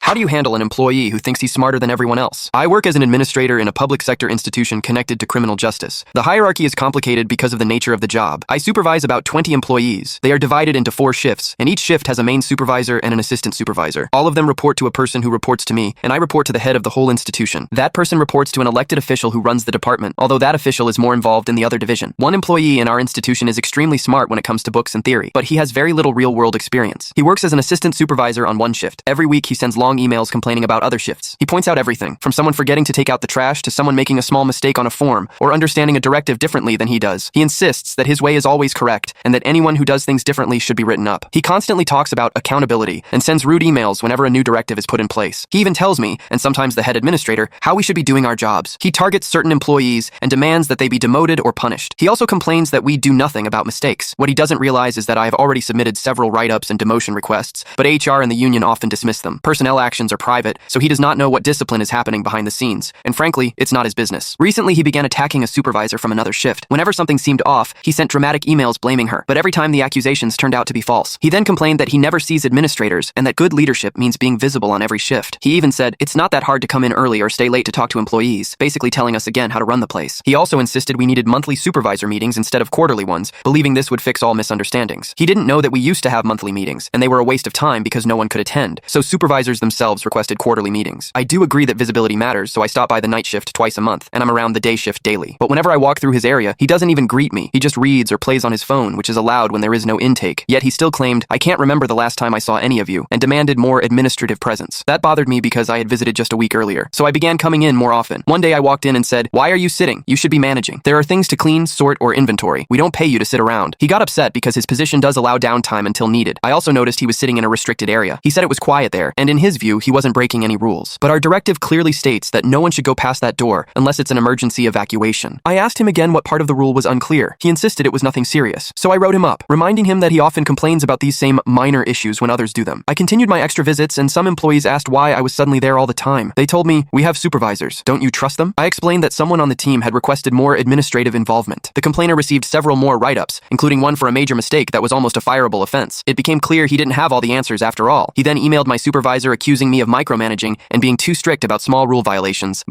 How do you handle an employee who thinks he's smarter than everyone else? I work as an administrator in a public sector institution connected to criminal justice. The hierarchy is complicated because of the nature of the job. I supervise about 20 employees. They are divided into 4 shifts, and each shift has a main supervisor and an assistant supervisor. All of them report to a person who reports to me, and I report to the head of the whole institution. That person reports to an elected official who runs the department, although that official is more involved in the other division. One employee in our institution is extremely smart when it comes to books and theory, but he has very little real-world experience. He works as an assistant supervisor on one shift. Every week he sends long emails complaining about other shifts. He points out everything, from someone forgetting to take out the trash to someone making a small mistake on a form or understanding a directive differently than he does. He insists that his way is always correct and that anyone who does things differently should be written up. He constantly talks about accountability and sends rude emails whenever a new directive is put in place. He even tells me, and sometimes the head administrator, how we should be doing our jobs. He targets certain employees and demands that they be demoted or punished. He also complains that we do nothing about mistakes. What he doesn't realize is that I have already submitted several write-ups and demotion requests, but HR and the union often dismiss them. Personnel actions are private, so he does not know what discipline is happening behind the scenes, and frankly, it's not his business. Recently, he began attacking a supervisor from another shift. Whenever something seemed off, he sent dramatic emails blaming her, but every time the accusations turned out to be false. He then complained that he never sees administrators and that good leadership means being visible on every shift. He even said, it's not that hard to come in early or stay late to talk to employees, basically telling us again how to run the place. He also insisted we needed monthly supervisor meetings instead of quarterly ones, believing this would fix all misunderstandings. He didn't know that we used to have monthly meetings, and they were a waste of time because no one could attend, so supervisors themselves requested quarterly meetings. I do agree that visibility matters, so I stop by the night shift twice a month, and I'm around the day shift daily. But whenever I walk through his area, he doesn't even greet me. He just reads or plays on his phone, which is allowed when there is no intake. Yet he still claimed, I can't remember the last time I saw any of you, and demanded more administrative presence. That bothered me because I had visited just a week earlier, so I began coming in more often. One day I walked in and said, why are you sitting? You should be managing. There are things to clean, sort, or inventory. We don't pay you to sit around. He got upset because his position does allow downtime until needed. I also noticed he was sitting in a restricted area. He said it was quiet there, and in his view, he wasn't breaking any rules. But our directive clearly states that no one should go past that door unless it's an emergency evacuation. I asked him again what part of the rule was unclear. He insisted it was nothing serious. So I wrote him up, reminding him that he often complains about these same minor issues when others do them. I continued my extra visits, and some employees asked why I was suddenly there all the time. They told me, we have supervisors. Don't you trust them? I explained that someone on the team had requested more administrative involvement. The complainer received several more write-ups, including one for a major mistake that was almost a fireable offense. It became clear he didn't have all the answers after all. He then emailed my supervisor accusing me of micromanaging and being too strict about small rule violations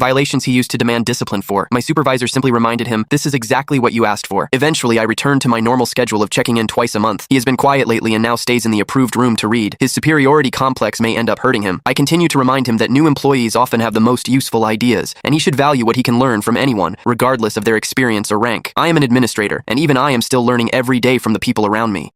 he used to demand discipline for. My supervisor simply reminded him, this is exactly what you asked for. Eventually, I returned to my normal schedule of checking in twice a month. He has been quiet lately and now stays in the approved room to read. His superiority complex may end up hurting him. I continue to remind him that new employees often have the most useful ideas, and he should value what he can learn from anyone, regardless of their experience or rank. I am an administrator, and even I am still learning every day from the people around me.